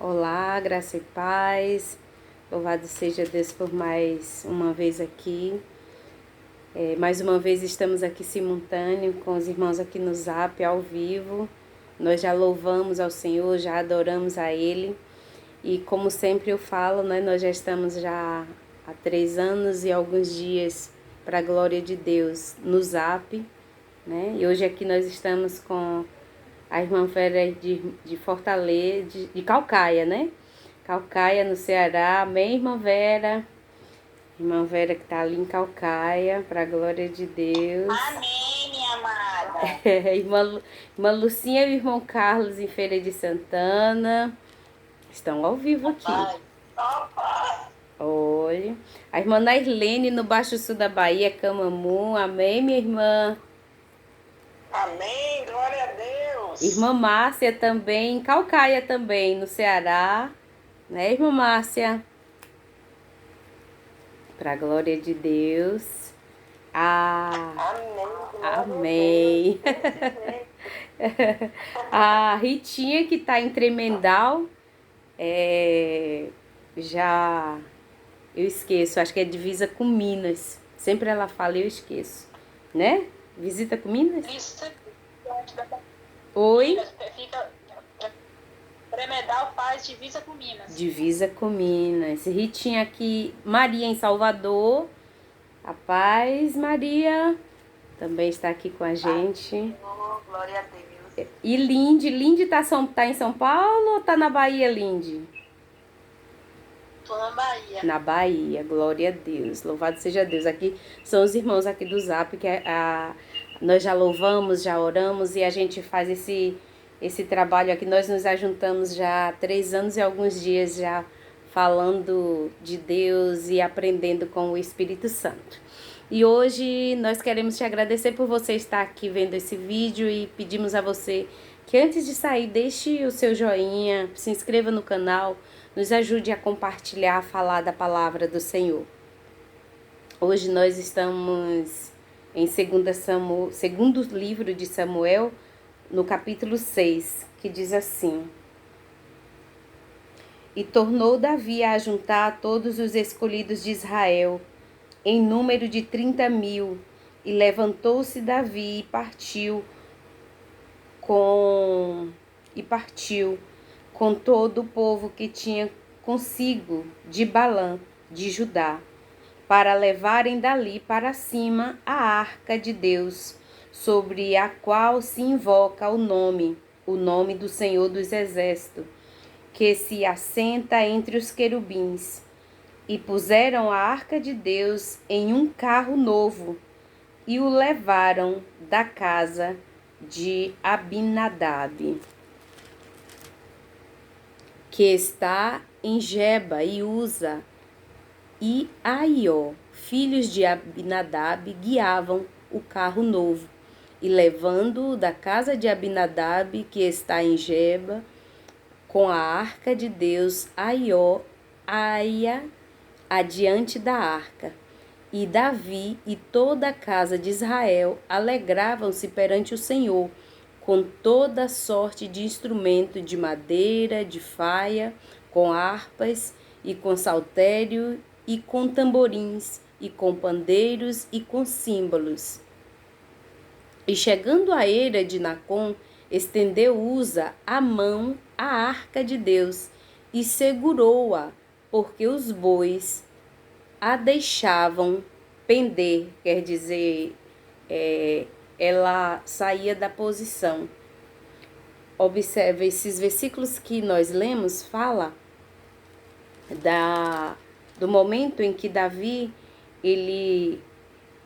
Olá, graça e paz. Louvado seja Deus por mais uma vez aqui. Mais uma vez estamos aqui simultâneo com os irmãos aqui no Zap, ao vivo. Nós já louvamos ao Senhor, já adoramos a Ele. E como sempre eu falo, né, nós já estamos já há 3 anos e alguns dias para a glória de Deus no Zap, né? E hoje aqui nós estamos com a irmã Vera de Fortaleza, de Calcaia, né? Calcaia, no Ceará. Amém, irmã Vera? Irmã Vera que está ali em Calcaia, para a glória de Deus. Amém, minha amada. Irmã Lucinha e o irmão Carlos em Feira de Santana. Estão ao vivo aqui. Oi. A irmã Nairlene no Baixo Sul da Bahia, Camamu. Amém, minha irmã? Amém, glória a Deus. Irmã Márcia também, em Calcaia também, no Ceará. Né, irmã Márcia? Para a glória de Deus. Amém. A Ritinha, que está em Tremendal, já eu esqueço, acho que é divisa com Minas. Sempre ela fala e eu esqueço, né? Visita com Minas? Isso. Oi? Fica Tremedal faz divisa com Minas. Divisa com Minas. Ritinha aqui, Maria em Salvador. A paz, Maria, também está aqui com a gente. Glória a Deus. E Lindy tá em São Paulo ou tá na Bahia, Lindy? Tô na Bahia. Na Bahia, glória a Deus, louvado seja Deus. Aqui são os irmãos aqui do Zap, que nós já louvamos, já oramos e a gente faz esse trabalho aqui. Nós nos ajuntamos já há 3 anos e alguns dias já falando de Deus e aprendendo com o Espírito Santo. E hoje nós queremos te agradecer por você estar aqui vendo esse vídeo e pedimos a você que antes de sair deixe o seu joinha, se inscreva no canal, nos ajude a compartilhar, a falar da palavra do Senhor. Hoje nós estamos em segundo livro de Samuel, no capítulo 6, que diz assim: E tornou Davi a ajuntar todos os escolhidos de Israel, em número de 30.000, e levantou-se Davi e partiu com todo o povo que tinha consigo de Balã, de Judá, para levarem dali para cima a arca de Deus, sobre a qual se invoca o nome do Senhor dos Exércitos, que se assenta entre os querubins. E puseram a arca de Deus em um carro novo, e o levaram da casa de Abinadab, que está em Geba, e Uza e Aió, filhos de Abinadab, guiavam o carro novo. E levando-o da casa de Abinadab, que está em Geba, com a arca de Deus, Aió ia adiante da arca. E Davi e toda a casa de Israel alegravam-se perante o Senhor, com toda sorte de instrumento de madeira, de faia, com harpas, e com saltério, e com tamborins, e com pandeiros, e com símbolos. E chegando à eira de Nacon, estendeu Uza a mão à arca de Deus, e segurou-a, porque os bois a deixavam pender, quer dizer, ela saía da posição. Observe, esses versículos que nós lemos fala do momento em que Davi ele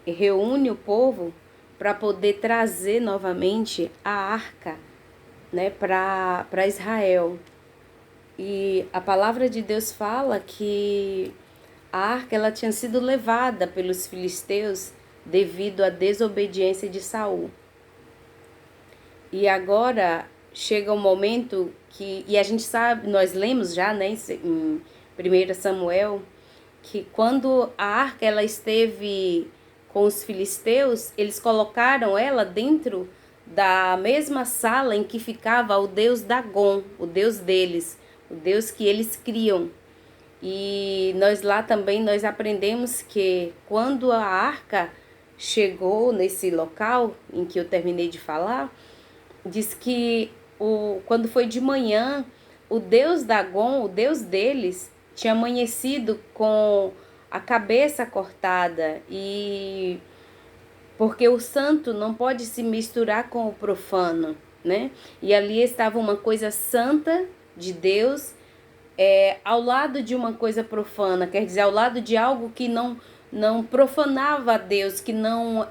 reúne o povo para poder trazer novamente a arca, né, para Israel. E a palavra de Deus fala que a arca ela tinha sido levada pelos filisteus devido à desobediência de Saul. E agora chega um momento que, e a gente sabe, nós lemos já, né, em 1 Samuel, que quando a arca ela esteve com os filisteus, eles colocaram ela dentro da mesma sala em que ficava o deus Dagon, o deus deles, o Deus que eles criam. E nós lá também nós aprendemos que quando a arca chegou nesse local em que eu terminei de falar, diz que quando foi de manhã, o deus Dagon, o deus deles, tinha amanhecido com a cabeça cortada, e porque o santo não pode se misturar com o profano, né? E ali estava uma coisa santa de Deus, ao lado de uma coisa profana, quer dizer, ao lado de algo que não profanava a Deus, que não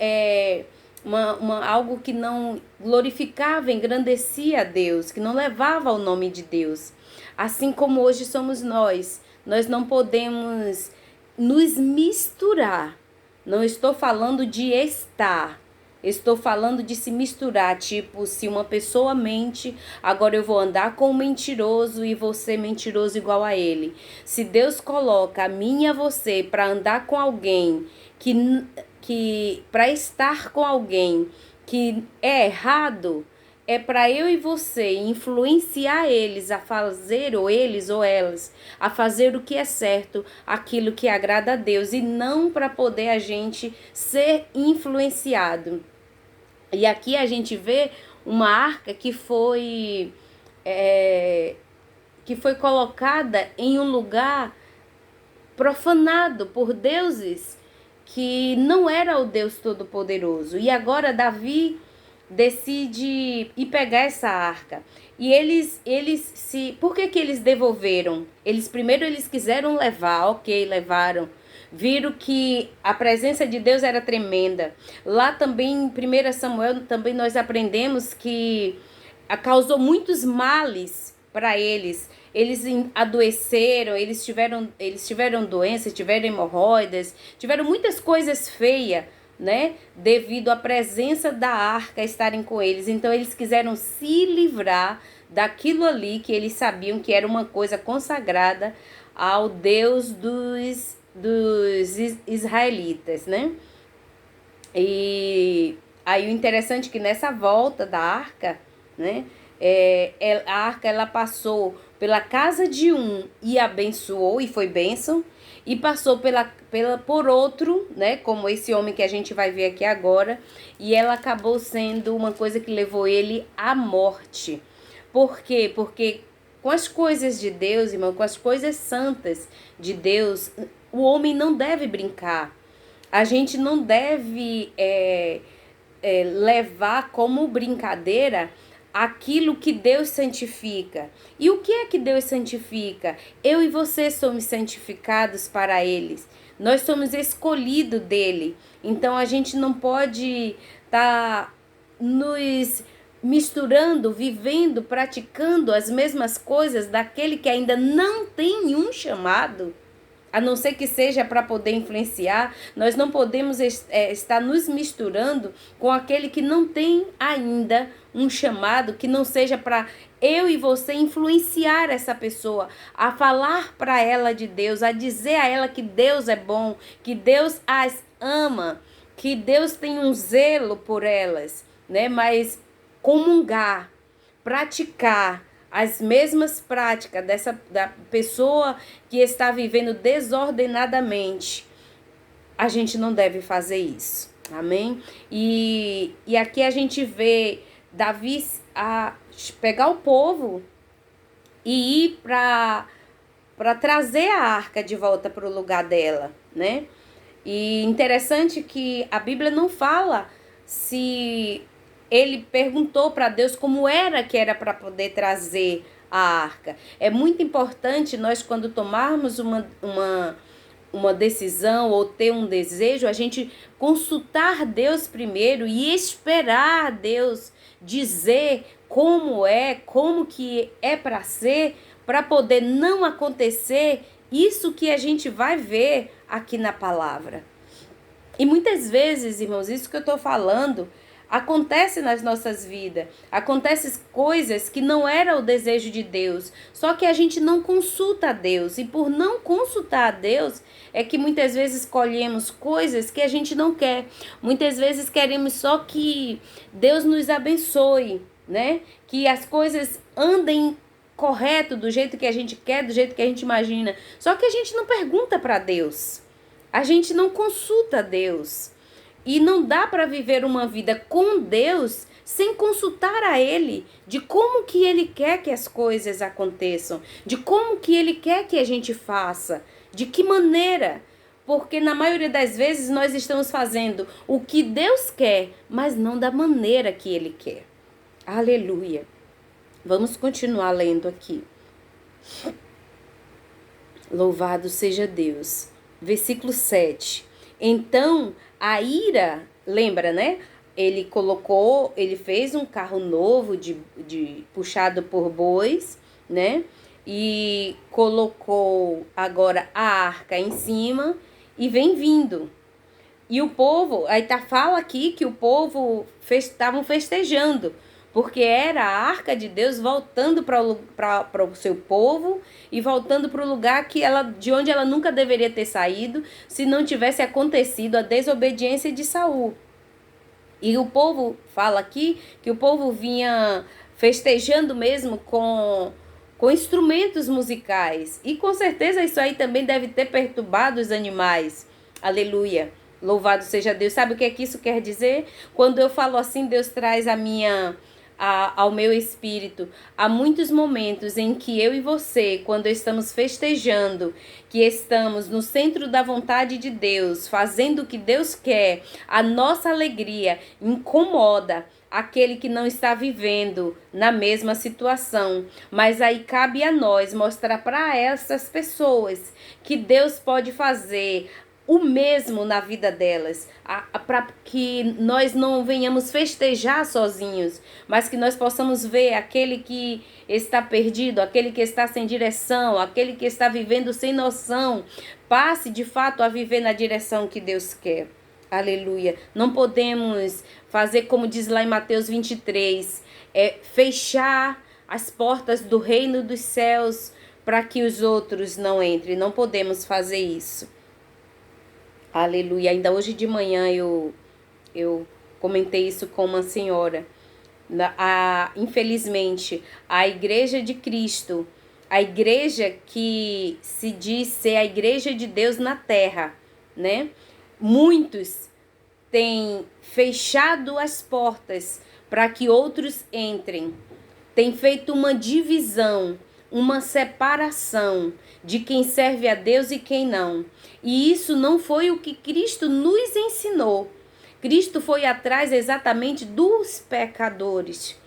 algo que não glorificava, engrandecia a Deus, que não levava ao nome de Deus. Assim como hoje somos nós não podemos nos misturar. Não estou falando de estar, estou falando de se misturar. Tipo, se uma pessoa mente, agora eu vou andar com um mentiroso e vou ser mentiroso igual a ele. Se Deus coloca a mim e a você para andar com alguém que para estar com alguém que é errado, é para eu e você influenciar eles a fazer, ou eles ou elas, a fazer o que é certo, aquilo que agrada a Deus, e não para poder a gente ser influenciado. E aqui a gente vê uma arca que foi colocada em um lugar profanado por deuses que não era o Deus Todo-Poderoso. E agora Davi decide ir pegar essa arca. E por que eles devolveram? Primeiro eles quiseram levar, ok, levaram. Viram que a presença de Deus era tremenda. Lá também em 1 Samuel também nós aprendemos que causou muitos males para eles. Eles adoeceram, eles tiveram doenças, tiveram hemorroidas, tiveram muitas coisas feias, né? Devido à presença da arca estarem com eles. Então eles quiseram se livrar daquilo ali que eles sabiam que era uma coisa consagrada ao Deus dos israelitas, né? E aí o interessante é que nessa volta da arca, né? A arca ela passou pela casa de um e abençoou, e foi bênção, e passou por outro, né, como esse homem que a gente vai ver aqui agora, e ela acabou sendo uma coisa que levou ele à morte. Por quê? Porque com as coisas de Deus, irmão, com as coisas santas de Deus, o homem não deve brincar. A gente não deve levar como brincadeira aquilo que Deus santifica. E o que é que Deus santifica? Eu e você somos santificados para eles. Nós somos escolhidos dele. Então a gente não pode estar nos misturando, vivendo, praticando as mesmas coisas daquele que ainda não tem um chamado. A não ser que seja para poder influenciar, nós não podemos estar nos misturando com aquele que não tem ainda um chamado, que não seja para eu e você influenciar essa pessoa, a falar para ela de Deus, a dizer a ela que Deus é bom, que Deus as ama, que Deus tem um zelo por elas, né? Mas comungar, praticar as mesmas práticas da pessoa que está vivendo desordenadamente, a gente não deve fazer isso, amém? E aqui a gente vê Davi a pegar o povo e ir para trazer a arca de volta para o lugar dela, né? E interessante que a Bíblia não fala se ele perguntou para Deus como era que era para poder trazer a arca. É muito importante nós, quando tomarmos uma decisão ou ter um desejo, a gente consultar Deus primeiro e esperar Deus dizer como que é para ser, para poder não acontecer isso que a gente vai ver aqui na palavra. E muitas vezes, irmãos, isso que eu estou falando acontece nas nossas vidas, acontecem coisas que não era o desejo de Deus, só que a gente não consulta a Deus, e por não consultar a Deus é que muitas vezes colhemos coisas que a gente não quer. Muitas vezes queremos só que Deus nos abençoe, né? Que as coisas andem correto, do jeito que a gente quer, do jeito que a gente imagina. Só que a gente não pergunta para Deus. A gente não consulta Deus. E não dá para viver uma vida com Deus sem consultar a Ele de como que Ele quer que as coisas aconteçam, de como que Ele quer que a gente faça, de que maneira. Porque na maioria das vezes nós estamos fazendo o que Deus quer, mas não da maneira que Ele quer. Aleluia. Vamos continuar lendo aqui. Louvado seja Deus. Versículo 7. Então, a ira, lembra, né? Ele fez um carro novo puxado por bois, né? E colocou agora a arca em cima e vem vindo. E o povo, fala aqui que o povo estavam festejando, porque era a arca de Deus voltando para o seu povo e voltando para o lugar de onde ela nunca deveria ter saído, se não tivesse acontecido a desobediência de Saul. E o povo, fala aqui, que o povo vinha festejando mesmo com instrumentos musicais. E com certeza isso aí também deve ter perturbado os animais. Aleluia. Louvado seja Deus. Sabe o que é que isso quer dizer? Quando eu falo assim, Deus traz ao meu espírito. Há muitos momentos em que eu e você, quando estamos festejando, que estamos no centro da vontade de Deus, fazendo o que Deus quer, a nossa alegria incomoda aquele que não está vivendo na mesma situação. Mas aí cabe a nós mostrar para essas pessoas que Deus pode fazer o mesmo na vida delas, para que nós não venhamos festejar sozinhos, mas que nós possamos ver aquele que está perdido, aquele que está sem direção, aquele que está vivendo sem noção, passe de fato a viver na direção que Deus quer. Aleluia. Não podemos fazer como diz lá em Mateus 23, fechar as portas do reino dos céus para que os outros não entrem. Não podemos fazer isso. Aleluia. Ainda hoje de manhã eu comentei isso com uma senhora. Infelizmente, a Igreja de Cristo, a igreja que se diz ser a Igreja de Deus na terra, né? Muitos têm fechado as portas para que outros entrem. Tem feito uma divisão, uma separação de quem serve a Deus e quem não. E isso não foi o que Cristo nos ensinou. Cristo foi atrás exatamente dos pecadores.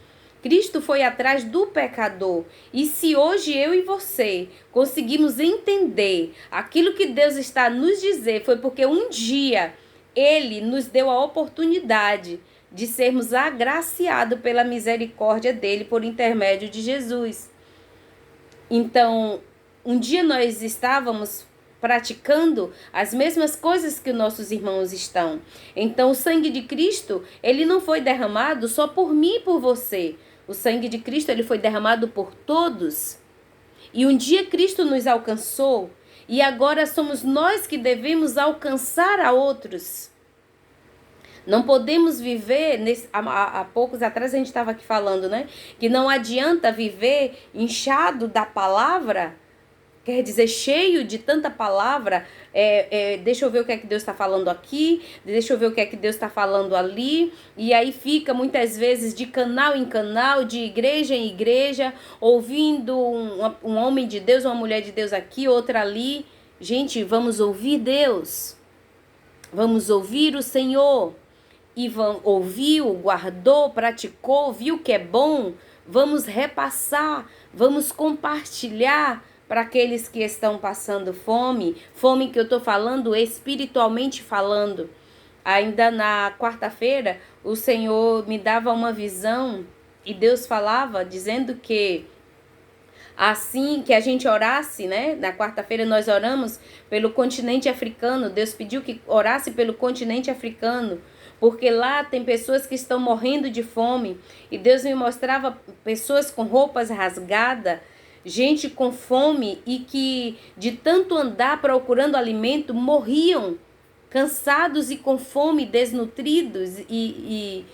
Cristo foi atrás do pecador. E se hoje eu e você conseguimos entender aquilo que Deus está a nos dizer, foi porque um dia Ele nos deu a oportunidade de sermos agraciados pela misericórdia dEle por intermédio de Jesus. Então, um dia nós estávamos praticando as mesmas coisas que nossos irmãos estão. Então, o sangue de Cristo, ele não foi derramado só por mim e por você. O sangue de Cristo, ele foi derramado por todos. E um dia Cristo nos alcançou e agora somos nós que devemos alcançar a outros. Não podemos viver, há poucos atrás a gente estava aqui falando, né? Que não adianta viver inchado da palavra, quer dizer, cheio de tanta palavra. Deixa eu ver o que é que Deus está falando aqui, deixa eu ver o que é que Deus está falando ali. E aí fica muitas vezes de canal em canal, de igreja em igreja, ouvindo um homem de Deus, uma mulher de Deus aqui, outra ali. Gente, vamos ouvir Deus. Vamos ouvir o Senhor. E ouviu, guardou, praticou, viu que é bom, vamos repassar, vamos compartilhar para aqueles que estão passando fome que eu estou falando espiritualmente falando. Ainda na quarta-feira, o Senhor me dava uma visão e Deus falava dizendo que assim que a gente orasse, né? Na quarta-feira nós oramos pelo continente africano, Deus pediu que orasse pelo continente africano, porque lá tem pessoas que estão morrendo de fome. E Deus me mostrava pessoas com roupas rasgadas, gente com fome e que de tanto andar procurando alimento morriam, cansados e com fome, desnutridos e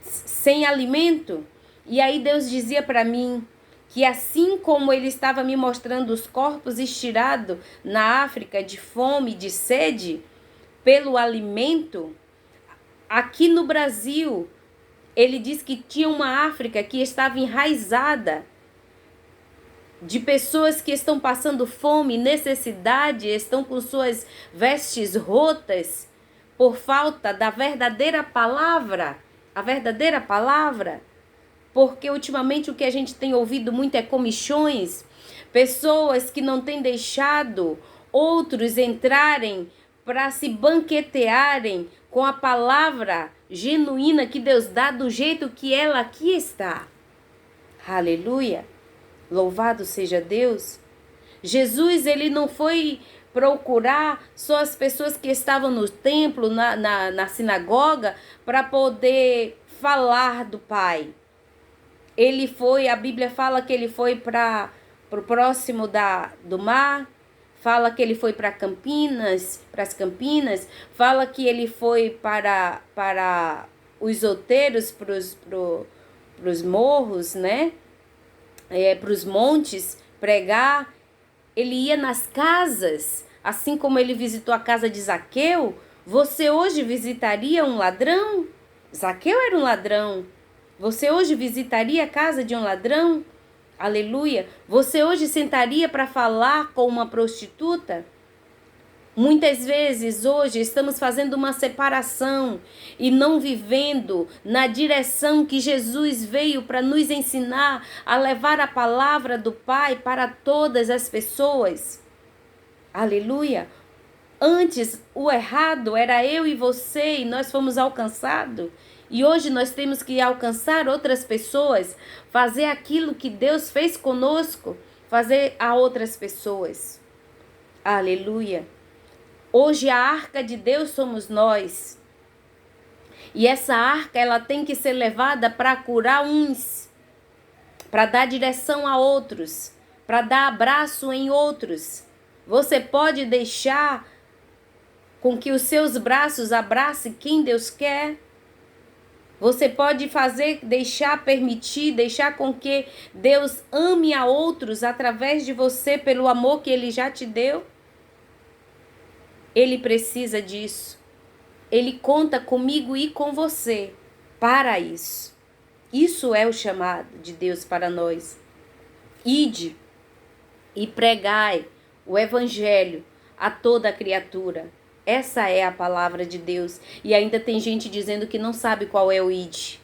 sem alimento. E aí Deus dizia para mim que assim como ele estava me mostrando os corpos estirados na África de fome, de sede, pelo alimento, aqui no Brasil, ele diz que tinha uma África que estava enraizada de pessoas que estão passando fome, necessidade, estão com suas vestes rotas por falta da verdadeira palavra, a verdadeira palavra. Porque ultimamente o que a gente tem ouvido muito é comichões, pessoas que não têm deixado outros entrarem para se banquetearem com a palavra genuína que Deus dá do jeito que ela aqui está. Aleluia! Louvado seja Deus. Jesus, ele não foi procurar só as pessoas que estavam no templo, na sinagoga, para poder falar do Pai. Ele foi, a Bíblia fala que ele foi para o próximo do mar, fala que ele foi para as Campinas, fala que ele foi para os outeiros, para os morros, né? Para os montes, pregar. Ele ia nas casas, assim como ele visitou a casa de Zaqueu. Você hoje visitaria um ladrão? Zaqueu era um ladrão. Você hoje visitaria a casa de um ladrão? Aleluia. Você hoje sentaria para falar com uma prostituta? Muitas vezes hoje estamos fazendo uma separação e não vivendo na direção que Jesus veio para nos ensinar a levar a palavra do Pai para todas as pessoas. Aleluia. Antes o errado era eu e você e nós fomos alcançados. E hoje nós temos que alcançar outras pessoas, fazer aquilo que Deus fez conosco, fazer a outras pessoas. Aleluia. Hoje a arca de Deus somos nós. E essa arca, ela tem que ser levada para curar uns, para dar direção a outros, para dar abraço em outros. Você pode deixar com que os seus braços abracem quem Deus quer. Você pode deixar com que Deus ame a outros através de você pelo amor que Ele já te deu. Ele precisa disso. Ele conta comigo e com você para isso. Isso é o chamado de Deus para nós. Ide e pregai o evangelho a toda criatura. Essa é a palavra de Deus. E ainda tem gente dizendo que não sabe qual é o ide.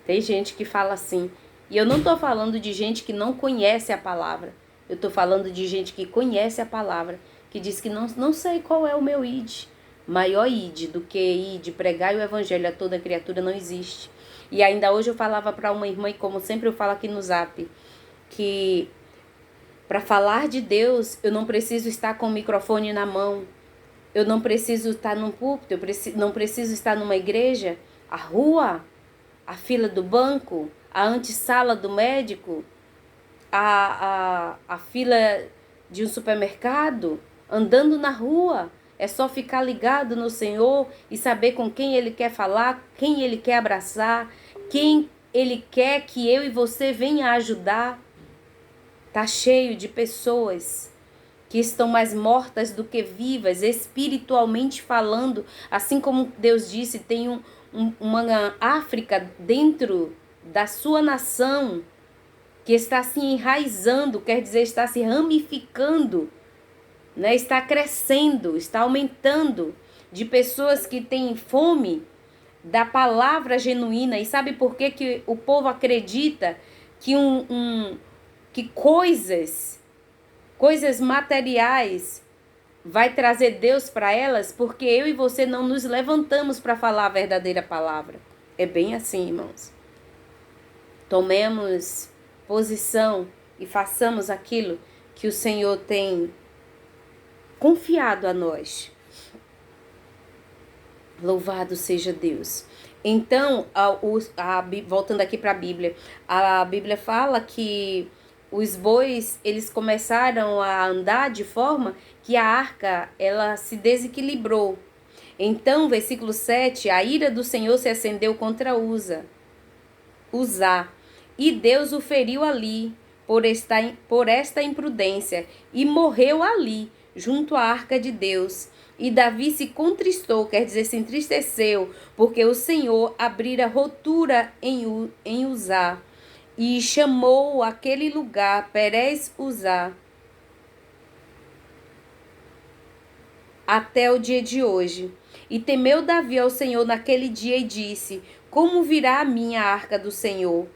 Tem gente que fala assim. E eu não estou falando de gente que não conhece a palavra. Eu estou falando de gente que conhece a palavra, que diz que não sei qual é o meu ide. Maior ide do que ide, pregar o evangelho a toda criatura não existe. E ainda hoje eu falava para uma irmã, e como sempre eu falo aqui no Zap, que para falar de Deus eu não preciso estar com o microfone na mão, eu não preciso estar num púlpito, não preciso estar numa igreja, a rua, a fila do banco, a antessala do médico, a fila de um supermercado, andando na rua. É só ficar ligado no Senhor e saber com quem Ele quer falar, quem Ele quer abraçar, quem Ele quer que eu e você venha ajudar. Tá cheio de pessoas que estão mais mortas do que vivas, espiritualmente falando. Assim como Deus disse, tem uma África dentro da sua nação que está se enraizando, quer dizer, está se ramificando, né? Está crescendo, está aumentando, de pessoas que têm fome da palavra genuína. E sabe por que o povo acredita que que coisas materiais vai trazer Deus para elas? Porque eu e você não nos levantamos para falar a verdadeira palavra. É bem assim, irmãos. Tomemos posição e façamos aquilo que o Senhor tem confiado a nós. Louvado seja Deus. Então, voltando aqui para a Bíblia fala que os bois, eles começaram a andar de forma que a arca, ela se desequilibrou. Então, versículo 7, a ira do Senhor se acendeu contra Uzá, E Deus o feriu ali por esta imprudência, e morreu ali, junto à arca de Deus. E Davi se contristou, quer dizer, se entristeceu, porque o Senhor abrira rotura em Uzá, e chamou aquele lugar Perez Uzá, até o dia de hoje. E temeu Davi ao Senhor naquele dia e disse: como virá a minha arca do Senhor?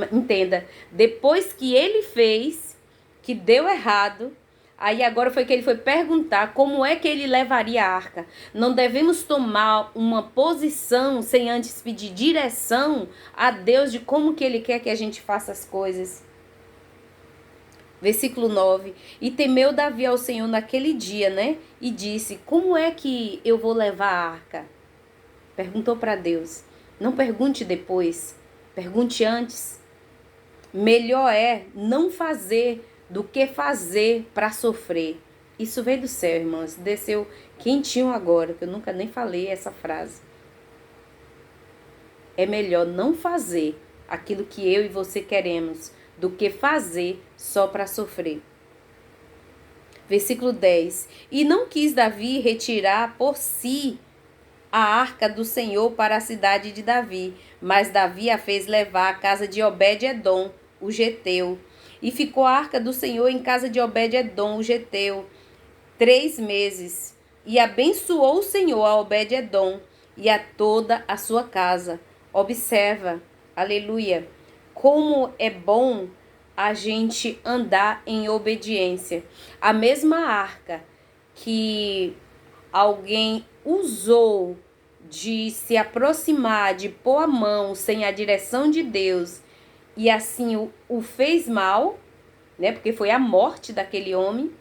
Entenda, depois que ele fez, que deu errado, aí agora foi que ele foi perguntar como é que ele levaria a arca. Não devemos tomar uma posição sem antes pedir direção a Deus de como que ele quer que a gente faça as coisas. Versículo 9. E temeu Davi ao Senhor naquele dia, né? E disse: como é que eu vou levar a arca? Perguntou para Deus. Não pergunte depois, pergunte antes. Melhor é não fazer do que fazer para sofrer. Isso veio do céu, irmãos. Desceu quentinho agora, que eu nunca nem falei essa frase. É melhor não fazer aquilo que eu e você queremos do que fazer só para sofrer. Versículo 10. E não quis Davi retirar por si a arca do Senhor para a cidade de Davi, mas Davi a fez levar à casa de Obed-edom, o geteu. E ficou a arca do Senhor em casa de Obed-edom, o geteu, 3 meses. E abençoou o Senhor a Obed-edom e a toda a sua casa. Observa, aleluia, como é bom a gente andar em obediência. A mesma arca que alguém usou de se aproximar, de pôr a mão sem a direção de Deus, e assim o fez mal, né? Porque foi a morte daquele homem.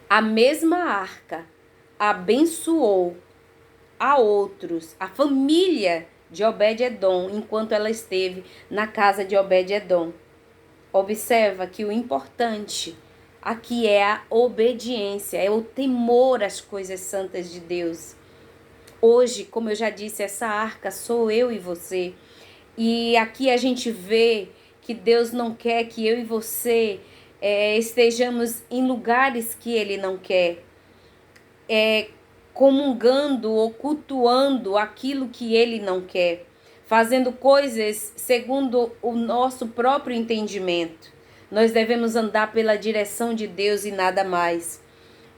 A mesma arca abençoou a outros, a família de Obed-edom, enquanto ela esteve na casa de Obed-edom. Observa que o importante aqui é a obediência, é o temor às coisas santas de Deus. Hoje, como eu já disse, essa arca sou eu e você. E aqui a gente vê que Deus não quer que eu e você estejamos em lugares que Ele não quer. Comungando ou cultuando aquilo que Ele não quer. Fazendo coisas segundo o nosso próprio entendimento. Nós devemos andar pela direção de Deus e nada mais.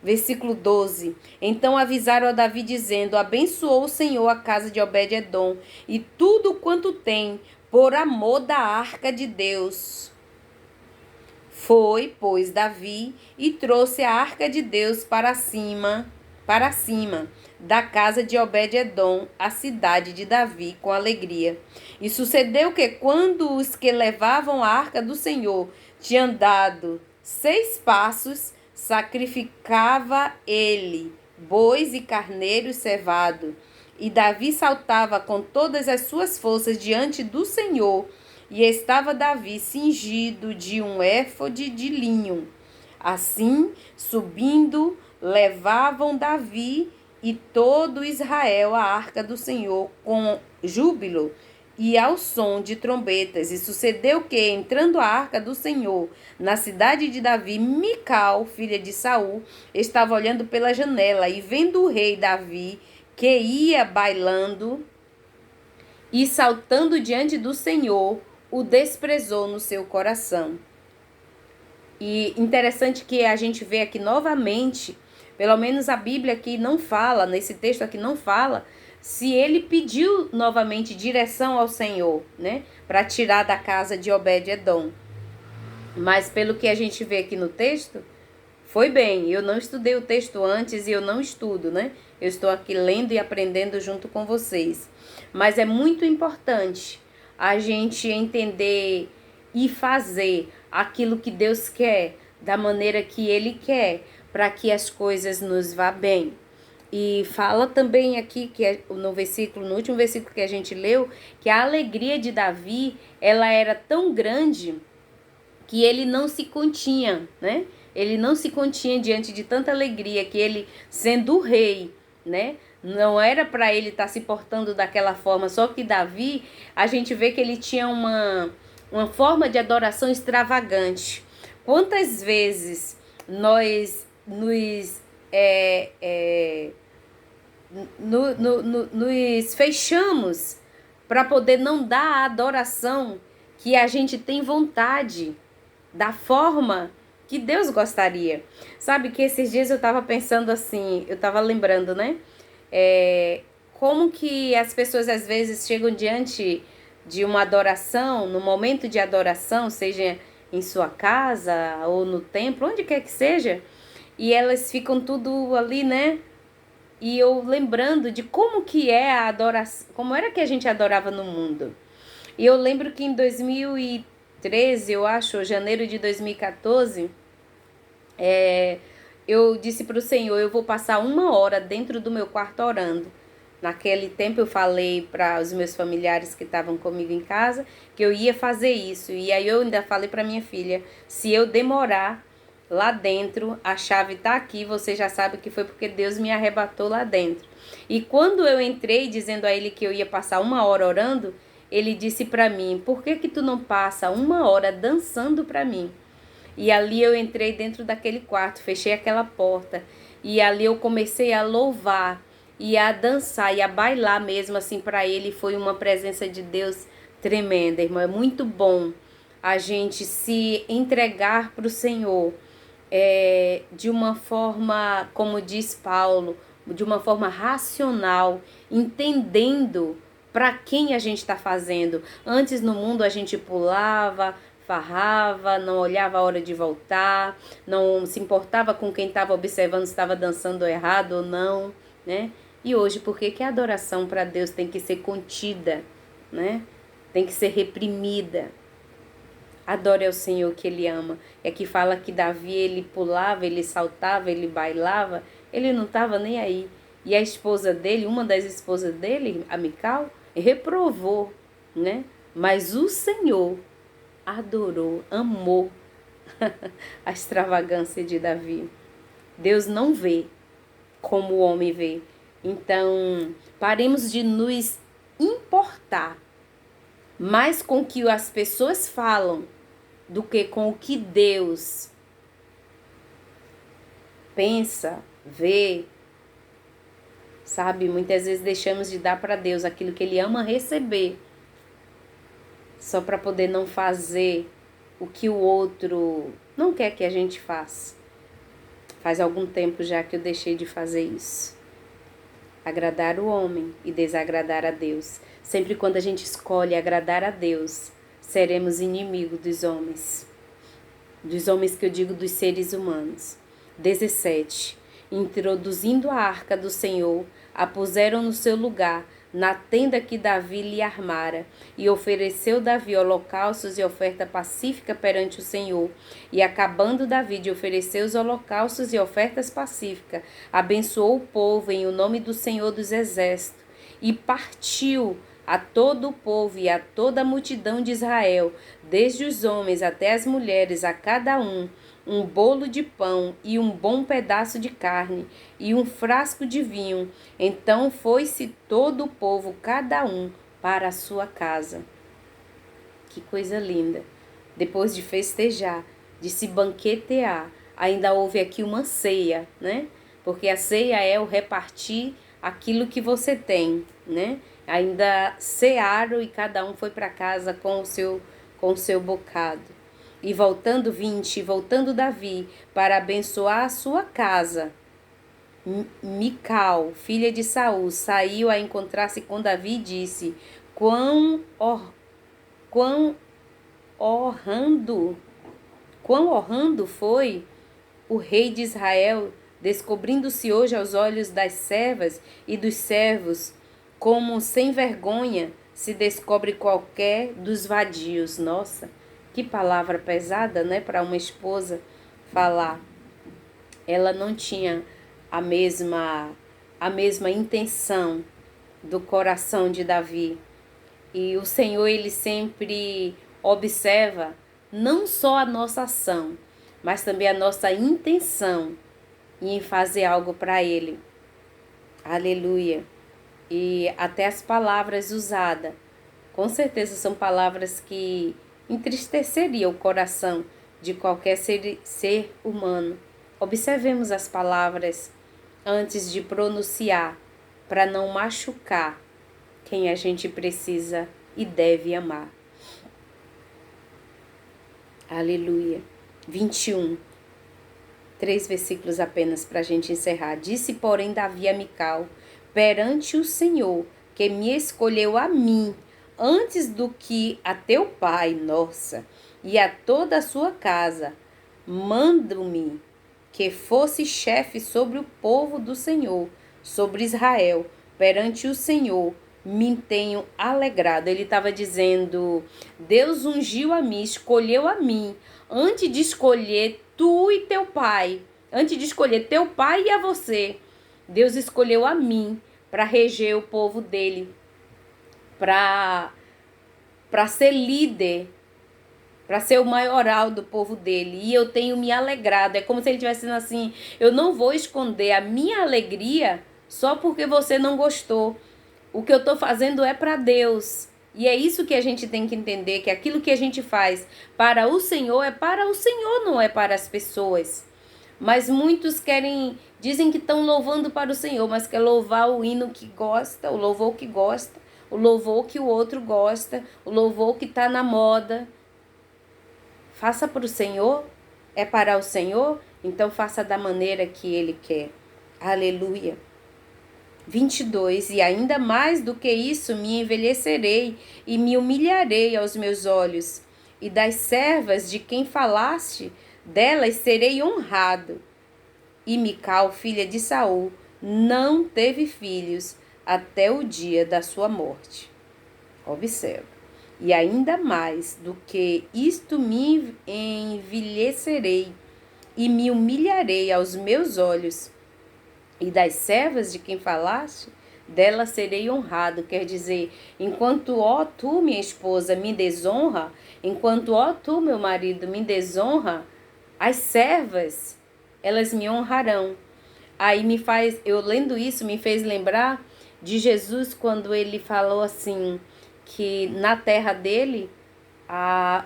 Versículo 12. Então avisaram a Davi dizendo: abençoou o Senhor a casa de Obed-edom e tudo quanto tem, por amor da arca de Deus. Foi, pois, Davi e trouxe a arca de Deus para cima da casa de Obed-edom, a cidade de Davi, com alegria. E sucedeu que, quando os que levavam a arca do Senhor tinham dado 6 passos, sacrificava ele bois e carneiros cevado. E Davi saltava com todas as suas forças diante do Senhor, e estava Davi cingido de um éfode de linho. Assim, subindo, levavam Davi e todo Israel a arca do Senhor com júbilo e ao som de trombetas. E sucedeu que, entrando a arca do Senhor na cidade de Davi, Mical, filha de Saul, estava olhando pela janela e vendo o rei Davi, que ia bailando e saltando diante do Senhor, o desprezou no seu coração. E interessante que a gente vê aqui novamente, pelo menos a Bíblia aqui não fala, nesse texto aqui não fala, se ele pediu novamente direção ao Senhor, né? Para tirar da casa de Obed-edom. Mas pelo que a gente vê aqui no texto, foi bem. Eu não estudei o texto antes e eu não estudo, né? Eu estou aqui lendo e aprendendo junto com vocês. Mas é muito importante a gente entender e fazer aquilo que Deus quer, da maneira que Ele quer, para que as coisas nos vá bem. E fala também aqui, que é no último versículo que a gente leu, que a alegria de Davi, ela era tão grande que ele não se continha, né? Ele não se continha diante de tanta alegria que ele, sendo o rei, né, Não era para ele estar se portando daquela forma. Só que Davi, a gente vê que ele tinha uma forma de adoração extravagante. Quantas vezes nós nos, é, é, nos fechamos para poder não dar a adoração que a gente tem vontade, da forma que Deus gostaria. Sabe que esses dias eu estava pensando assim, eu estava lembrando, né? Como que as pessoas às vezes chegam diante de uma adoração, no momento de adoração, seja em sua casa ou no templo, onde quer que seja, e elas ficam tudo ali, né? E eu lembrando de como que é a adoração, como era que a gente adorava no mundo. E eu lembro que em 2013, eu acho, janeiro de 2014, eu disse para o Senhor, eu vou passar 1 hora dentro do meu quarto orando. Naquele tempo eu falei para os meus familiares que estavam comigo em casa que eu ia fazer isso. E aí eu ainda falei para minha filha, se eu demorar lá dentro, a chave está aqui, você já sabe que foi porque Deus me arrebatou lá dentro. E quando eu entrei dizendo a ele que eu ia passar 1 hora orando, ele disse para mim, por que que tu não passa 1 hora dançando para mim? E ali eu entrei dentro daquele quarto, fechei aquela porta e ali eu comecei a louvar e a dançar e a bailar mesmo assim para ele. Foi uma presença de Deus tremenda, irmão. É muito bom a gente se entregar para o Senhor de uma forma, como diz Paulo, de uma forma racional, entendendo para quem a gente está fazendo. Antes no mundo a gente pulava, farrava, não olhava a hora de voltar, não se importava com quem estava observando se estava dançando errado ou não, né? E hoje, por que que a adoração para Deus tem que ser contida, né? Tem que ser reprimida? Adore ao Senhor que Ele ama. E aqui fala que Davi, ele pulava, ele saltava, ele bailava, ele não estava nem aí. E a esposa dele, uma das esposas dele, a Mical, reprovou, né? Mas o Senhor adorou, amou a extravagância de Davi. Deus não vê como o homem vê. Então, paremos de nos importar mais com o que as pessoas falam do que com o que Deus pensa, vê, sabe? Muitas vezes deixamos de dar para Deus aquilo que Ele ama receber, só para poder não fazer o que o outro não quer que a gente faça. Faz algum tempo já que eu deixei de fazer isso. Agradar o homem e desagradar a Deus. Sempre quando a gente escolhe agradar a Deus, seremos inimigos dos homens. Dos homens que eu digo dos seres humanos. 17. Introduzindo a arca do Senhor, a puseram no seu lugar, na tenda que Davi lhe armara, e ofereceu Davi holocaustos e oferta pacífica perante o Senhor. E acabando Davi de oferecer os holocaustos e ofertas pacíficas, abençoou o povo em o nome do Senhor dos Exércitos, e partiu a todo o povo e a toda a multidão de Israel, desde os homens até as mulheres, a cada um bolo de pão e um bom pedaço de carne e um frasco de vinho. Então foi-se todo o povo, cada um, para a sua casa. Que coisa linda! Depois de festejar, de se banquetear, ainda houve aqui uma ceia, né? Porque a ceia é o repartir aquilo que você tem, né? Ainda cearam e cada um foi para casa com o seu bocado. E voltando Davi para abençoar a sua casa, Mical, filha de Saul, saiu a encontrar-se com Davi e disse: quão honrando foi o rei de Israel, descobrindo-se hoje aos olhos das servas e dos servos, como sem vergonha se descobre qualquer dos vadios. Nossa, que palavra pesada, né, para uma esposa falar. Ela não tinha a mesma intenção do coração de Davi. E o Senhor, ele sempre observa não só a nossa ação, mas também a nossa intenção em fazer algo para ele. Aleluia. E até as palavras usadas, com certeza são palavras que entristeceriam o coração de qualquer ser humano. Observemos as palavras antes de pronunciar, para não machucar quem a gente precisa e deve amar. Aleluia. 21. 3 versículos apenas para a gente encerrar. Disse, porém, Davi a Mical, perante o Senhor, que me escolheu a mim, antes do que a teu pai, nossa, e a toda a sua casa, mando-me que fosse chefe sobre o povo do Senhor, sobre Israel, perante o Senhor, me tenho alegrado. Ele estava dizendo, Deus ungiu a mim, escolheu a mim, antes de escolher tu e teu pai, antes de escolher teu pai e a você, Deus escolheu a mim para reger o povo dele, para ser líder, para ser o maioral do povo dele. E eu tenho me alegrado. É como se ele estivesse dizendo assim, eu não vou esconder a minha alegria só porque você não gostou. O que eu estou fazendo é para Deus. E é isso que a gente tem que entender, que aquilo que a gente faz para o Senhor é para o Senhor, não é para as pessoas. Mas muitos dizem que estão louvando para o Senhor, mas quer louvar o hino que gosta, o louvor que gosta, o louvor que o outro gosta, o louvor que está na moda. Faça para o Senhor, é para o Senhor, então faça da maneira que Ele quer. Aleluia. 22. E ainda mais do que isso, me envelhecerei e me humilharei aos meus olhos, e das servas de quem falaste, delas serei honrado. E Mical, filha de Saul, não teve filhos até o dia da sua morte. Observa. E ainda mais do que isto me envelhecerei e me humilharei aos meus olhos, e das servas de quem falaste, dela serei honrado. Quer dizer, enquanto, ó tu, minha esposa, me desonra, enquanto, ó tu, meu marido, me desonra, as servas, elas me honrarão. Aí eu lendo isso, me fez lembrar de Jesus quando ele falou assim, que na terra dele,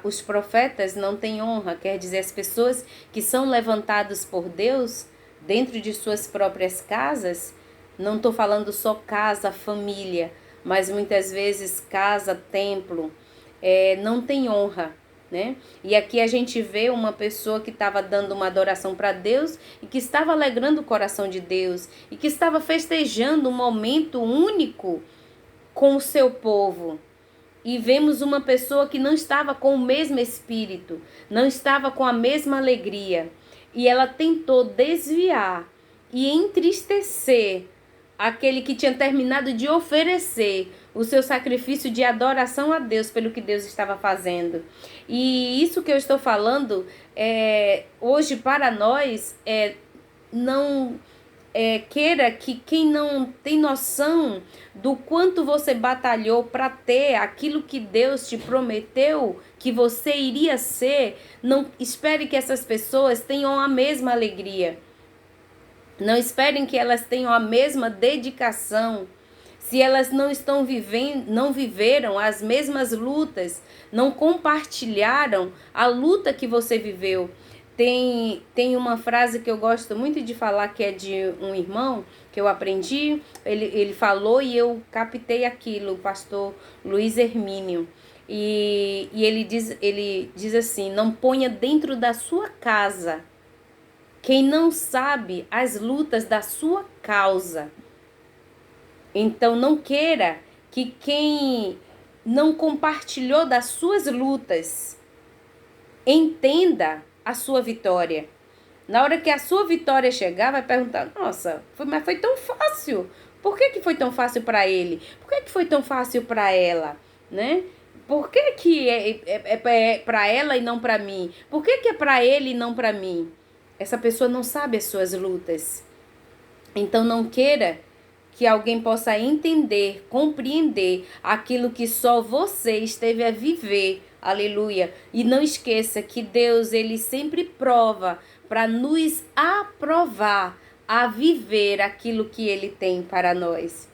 os profetas não têm honra, quer dizer, as pessoas que são levantadas por Deus dentro de suas próprias casas, não estou falando só casa, família, mas muitas vezes casa, templo, não tem honra, né? E aqui a gente vê uma pessoa que estava dando uma adoração para Deus e que estava alegrando o coração de Deus e que estava festejando um momento único com o seu povo. E vemos uma pessoa que não estava com o mesmo espírito, não estava com a mesma alegria. E ela tentou desviar e entristecer aquele que tinha terminado de oferecer o seu sacrifício de adoração a Deus pelo que Deus estava fazendo. E isso que eu estou falando, hoje para nós, não... queira que quem não tem noção do quanto você batalhou para ter aquilo que Deus te prometeu que você iria ser, não espere que essas pessoas tenham a mesma alegria. Não esperem que elas tenham a mesma dedicação. Se elas não viveram as mesmas lutas, não compartilharam a luta que você viveu. Tem uma frase que eu gosto muito de falar, que é de um irmão que eu aprendi. Ele falou e eu captei aquilo, o pastor Luiz Hermínio. E ele diz assim, não ponha dentro da sua casa quem não sabe as lutas da sua causa. Então não queira que quem não compartilhou das suas lutas entenda a sua vitória. Na hora que a sua vitória chegar, vai perguntar, nossa, mas foi tão fácil. Por que foi tão fácil para ele? Por que foi tão fácil para ela? Né? Por que é para ela e não para mim? Por que é para ele e não para mim? Essa pessoa não sabe as suas lutas. Então não queira que alguém possa entender, compreender aquilo que só você esteve a viver. Aleluia. E não esqueça que Deus, ele sempre prova para nos aprovar a viver aquilo que Ele tem para nós.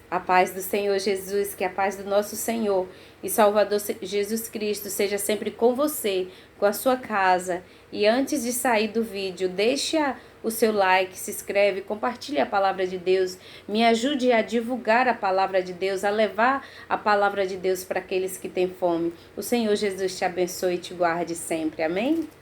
A paz do Senhor Jesus, que a paz do nosso Senhor e Salvador Jesus Cristo seja sempre com você, com a sua casa. E antes de sair do vídeo, deixa o seu like, se inscreve, compartilhe a palavra de Deus, me ajude a divulgar a palavra de Deus, a levar a palavra de Deus para aqueles que têm fome. O Senhor Jesus te abençoe e te guarde sempre. Amém?